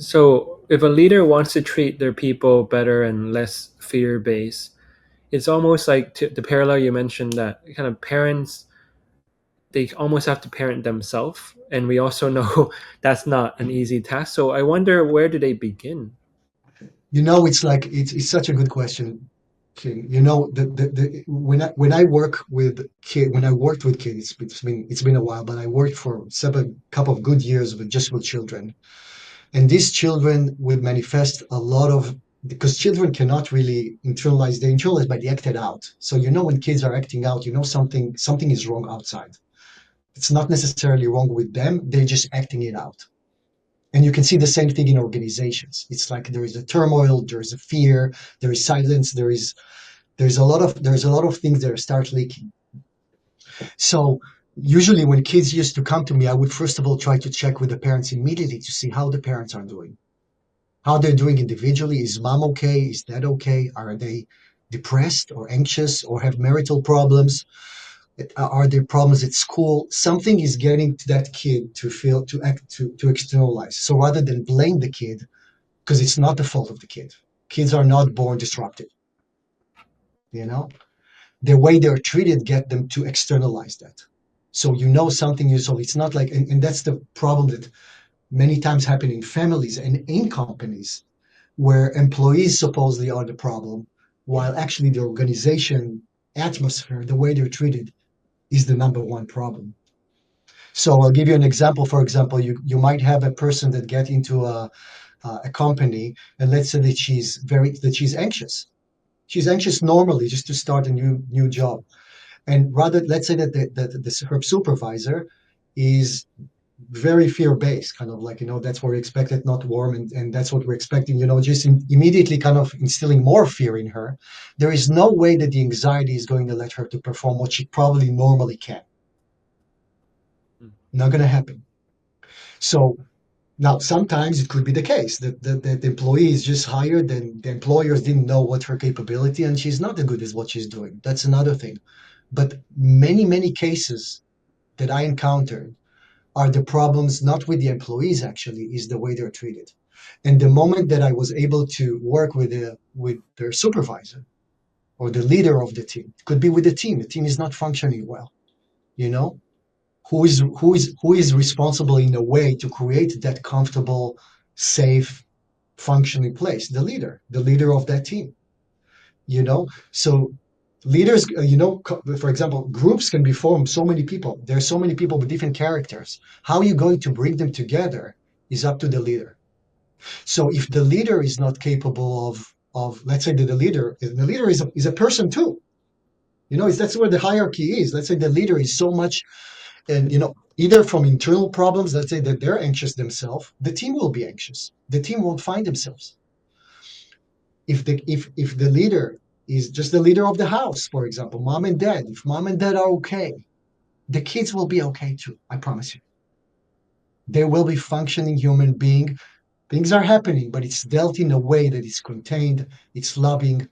So if a leader wants to treat their people better and less fear-based, it's almost like the parallel you mentioned that kind of parents, they almost have to parent themselves, and we also know that's not an easy task. So I wonder, where do they begin? It's like it's such a good question, King. When I work with when I worked with kids, it's been a while, but I worked for seven couple of good years with children, and these children would manifest a lot of because children cannot really internalize. They internalize by they act it out. So when kids are acting out, something is wrong outside. It's not necessarily wrong with them. They're just acting it out. And you can see the same thing in organizations. It's like there is a turmoil, there is a fear, there is silence, there's a lot of things that start leaking. So usually when kids used to come to me, I would first of all try to check with the parents immediately to see how the parents are doing, how they're doing individually. Is mom okay? Is dad okay? Are they depressed or anxious or have marital problems? Are there problems at school? Something is getting to that kid to feel to act to externalize. So rather than blame the kid, because it's not the fault of the kid. Kids are not born disrupted, you know? The way they're treated get them to externalize that. So something is so it's not like and that's the problem that many times happen in families and in companies where employees supposedly are the problem, while actually the organization atmosphere, the way they're treated, is the number one problem. So I'll give you an example. For example, you might have a person that get into a company, and let's say that she's anxious. She's anxious normally just to start a new job, and rather let's say that her supervisor is very fear based, kind of like that's what we expected, not warm, and that's what we're expecting. Just immediately kind of instilling more fear in her. There is no way that the anxiety is going to let her to perform what she probably normally can. Not going to happen. So now, sometimes it could be the case that the employee is just hired and the employers didn't know what her capability and she's not as good as what she's doing. That's another thing. But many, many cases that I encountered are the problems not with the employees actually, is the way they're treated. And the moment that I was able to work with their supervisor or the leader of the team, it could be with the team is not functioning well, you know, who is responsible in a way to create that comfortable, safe, functioning place? The leader of that team. So leaders, for example, groups can be formed. So many people. There's so many people with different characters. How are you going to bring them together is up to the leader. So if the leader is not capable of let's say that the leader is a person too. That's where the hierarchy is. Let's say the leader is so much, and either from internal problems, let's say that they're anxious themselves, the team will be anxious. The team won't find themselves. If the leader is just the leader of the house, for example, mom and dad, if mom and dad are okay, the kids will be okay too. I promise you. They will be functioning human being. Things are happening, but it's dealt in a way that is contained, it's loving,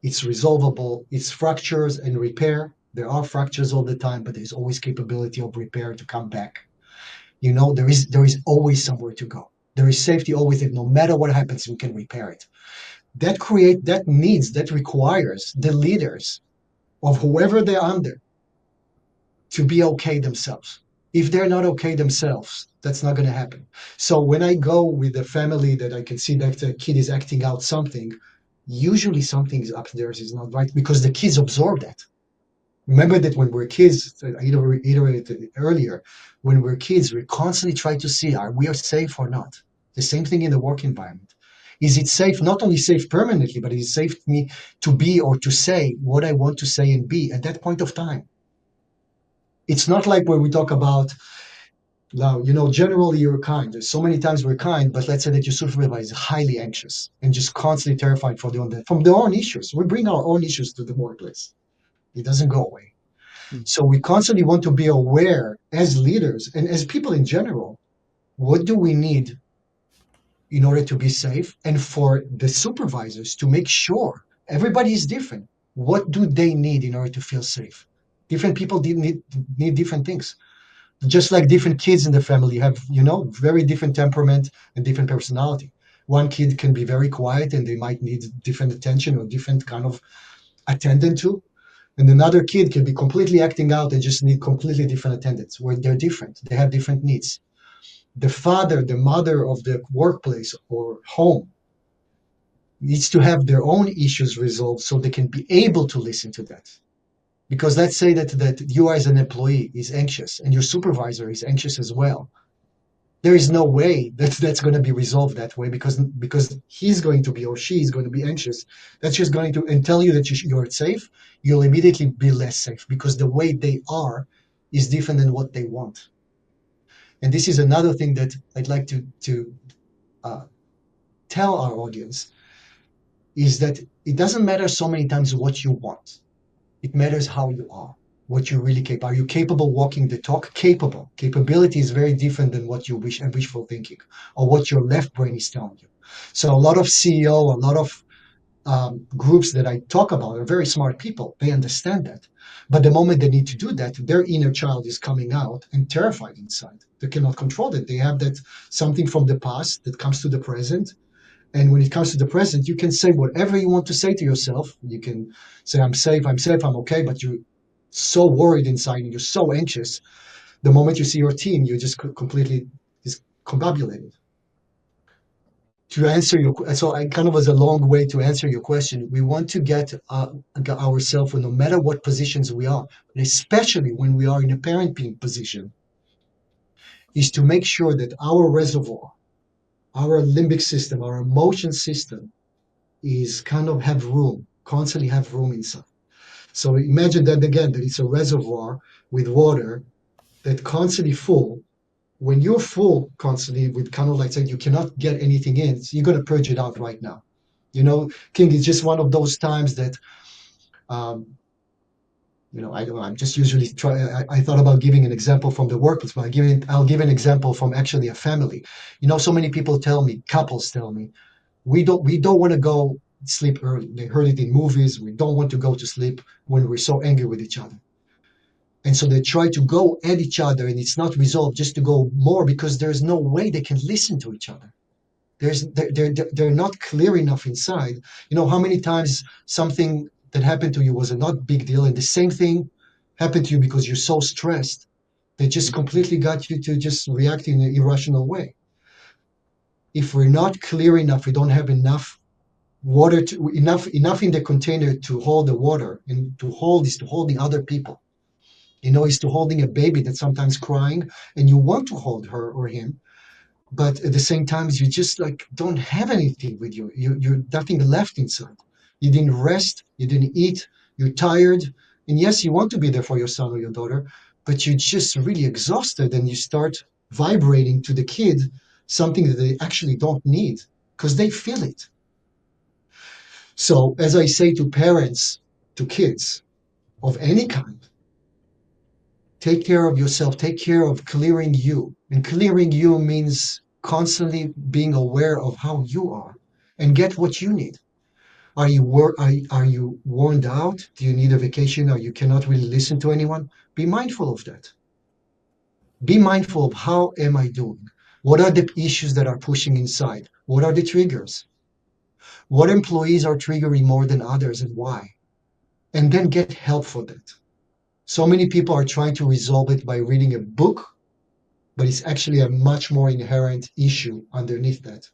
it's resolvable, it's fractures and repair. There are fractures all the time, but there's always capability of repair to come back. There is always somewhere to go. There is safety always, that no matter what happens, we can repair it. That requires the leaders of whoever they're under to be okay themselves. If they're not okay themselves, that's not going to happen. So when I go with a family that I can see that the kid is acting out something, usually something is upstairs is not right because the kids absorb that. Remember that when we're kids, I iterated it earlier, when we're kids, we constantly try to see, are we safe or not? The same thing in the work environment. Is it safe, not only safe permanently, but is it safe for me to be or to say what I want to say and be at that point of time? It's not like where we talk about now, generally you're kind. There's so many times we're kind, but let's say that your supervisor is highly anxious and just constantly terrified from their own issues. We bring our own issues to the workplace. It doesn't go away. So we constantly want to be aware as leaders and as people in general, what do we need in order to be safe? And for the supervisors to make sure everybody is different. What do they need in order to feel safe? Different people need different things. Just like different kids in the family have, very different temperament and different personality. One kid can be very quiet and they might need different attention or different kind of attendant to. And another kid can be completely acting out and just need completely different attendance, where they're different. They have different needs. The father, the mother of the workplace or home needs to have their own issues resolved so they can be able to listen to that. Because let's say that you as an employee is anxious and your supervisor is anxious as well. There is no way that that's going to be resolved that way, because he's going to be or she is going to be anxious. That's just going to and tell you that you're safe. You'll immediately be less safe because the way they are is different than what they want. And this is another thing that I'd like to uh, tell our audience, is that it doesn't matter so many times what you want. It matters how you are, what you're really capable. Are you capable walking the talk? Capable. Capability is very different than what you wish and wishful thinking, or what your left brain is telling you. So a lot of CEO, a lot of groups that I talk about are very smart people. They understand that. But the moment they need to do that, their inner child is coming out and terrified inside. They cannot control it. They have that something from the past that comes to the present, and when it comes to the present, you can say whatever you want to say to yourself. You can say, I'm safe, I'm okay, but you're so worried inside and you're so anxious. The moment you see your team, you're just completely discombobulated. To answer your, so I kind of was a long way to answer your question. We want to get ourselves, no matter what positions we are, but especially when we are in a parenting position, is to make sure that our reservoir, our limbic system, our emotion system is kind of have room, constantly have room inside. So imagine that again, that it's a reservoir with water that constantly full. When you're full constantly with kind of like saying you cannot get anything in, so you're going to purge it out right now. King, it's just one of those times that, um, I don't know, I'm just usually try. I thought about giving an example from the workplace, but I'll give an example from actually a family. So many people tell me, couples tell me, we don't want to go sleep early. They heard it in movies. We don't want to go to sleep when we're so angry with each other. And so they try to go at each other and it's not resolved, just to go more, because there's no way they can listen to each other. They're not clear enough inside. How many times something that happened to you was a not big deal, and the same thing happened to you because you're so stressed that just completely got you to just react in an irrational way. If we're not clear enough, we don't have enough water, enough in the container to hold the water, and to hold the other people. Is to holding a baby that's sometimes crying, and you want to hold her or him, but at the same time you just like don't have anything with you. You're nothing left inside. You didn't rest, you didn't eat, you're tired, and yes, you want to be there for your son or your daughter, but you're just really exhausted, and you start vibrating to the kid something that they actually don't need because they feel it. So, as I say to parents, to kids of any kind, take care of yourself, take care of clearing you. And clearing you means constantly being aware of how you are and get what you need. Are you worn out? Do you need a vacation, or you cannot really listen to anyone? Be mindful of that. Be mindful of how am I doing? What are the issues that are pushing inside? What are the triggers? What employees are triggering more than others, and why? And then get help for that. So many people are trying to resolve it by reading a book, but it's actually a much more inherent issue underneath that.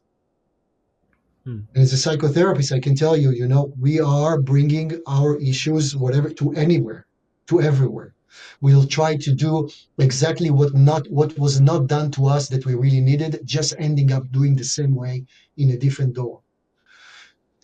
Hmm. And as a psychotherapist, I can tell you, we are bringing our issues, whatever, to anywhere, to everywhere. We'll try to do exactly what was not done to us that we really needed, just ending up doing the same way in a different door.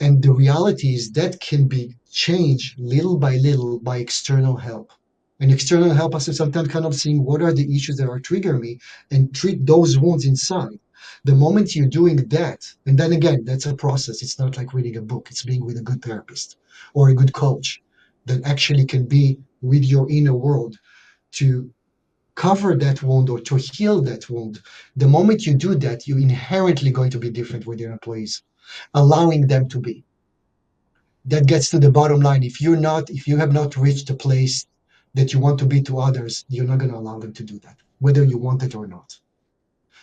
And the reality is that can be changed little by little by external help. And external help us to sometimes kind of seeing what are the issues that are triggering me and treat those wounds inside. The moment you're doing that, and then again, that's a process. It's not like reading a book, it's being with a good therapist or a good coach that actually can be with your inner world to cover that wound or to heal that wound. The moment you do that, you're inherently going to be different with your employees, allowing them to be. That gets to the bottom line. If you have not reached a place that you want to be to others, you're not going to allow them to do that, whether you want it or not.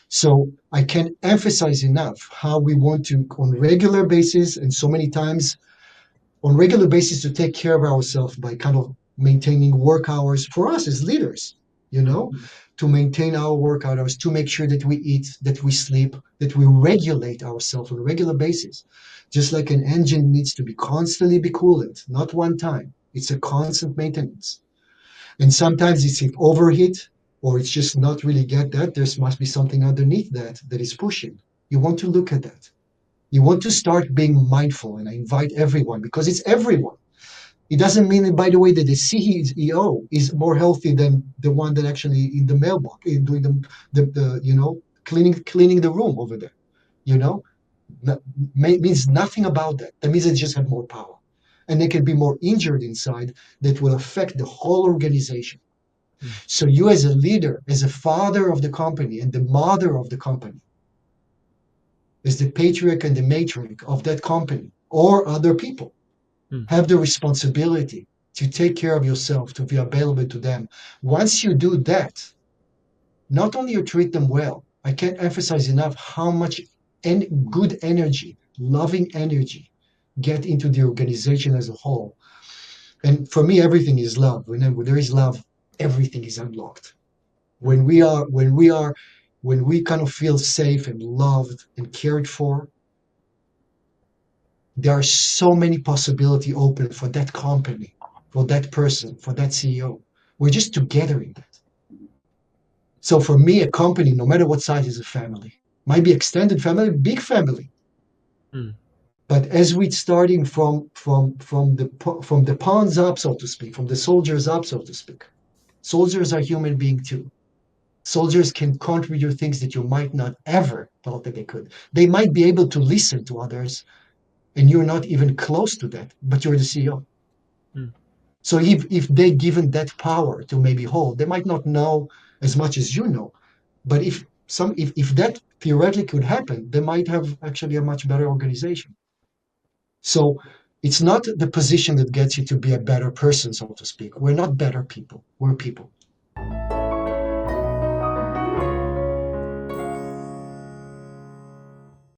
So I can't emphasize enough how we want to, on regular basis, and so many times on regular basis, to take care of ourselves by kind of maintaining work hours for us as leaders, you mm, know, to maintain our work hours, to make sure that we eat, that we sleep, that we regulate ourselves on a regular basis. Just like an engine needs to be constantly be cooled, not one time. It's a constant maintenance. And sometimes it's if overheat or it's just not really get that. There must be something underneath that that is pushing. You want to look at that. You want to start being mindful, and I invite everyone because it's everyone. It doesn't mean, by the way, that the CEO is more healthy than the one that actually in the mailbox, doing the cleaning the room over there. You know, means nothing about that. That means they just have more power, and they can be more injured inside. That will affect the whole organization. mm, So you, as a leader, as a father of the company and the mother of the company, as the patriarch and the matriarch of that company or other people, mm, have the responsibility to take care of yourself, to be available to them. Once you do that, not only you treat them well, I can't emphasize enough how much good energy, loving energy, get into the organization as a whole. And for me, everything is love. When there is love, everything is unlocked. mm, When we kind of feel safe and loved and cared for, there are so many possibility open for that company, for that person, for that CEO. We're just together in that. So for me, a company, no matter what size, is a family. Might be extended family, big family. mm, But as we starting from the pawns up, so to speak, from the soldiers up, so to speak. Soldiers are human beings too. Soldiers can contribute things that you might not ever thought that they could. They might be able to listen to others, and you're not even close to that, but you're the CEO. mm, So if they given that power to maybe hold, they might not know as much as you know. But if that theoretically could happen, they might have actually a much better organization. So it's not the position that gets you to be a better person, so to speak. We're not better people. We're people.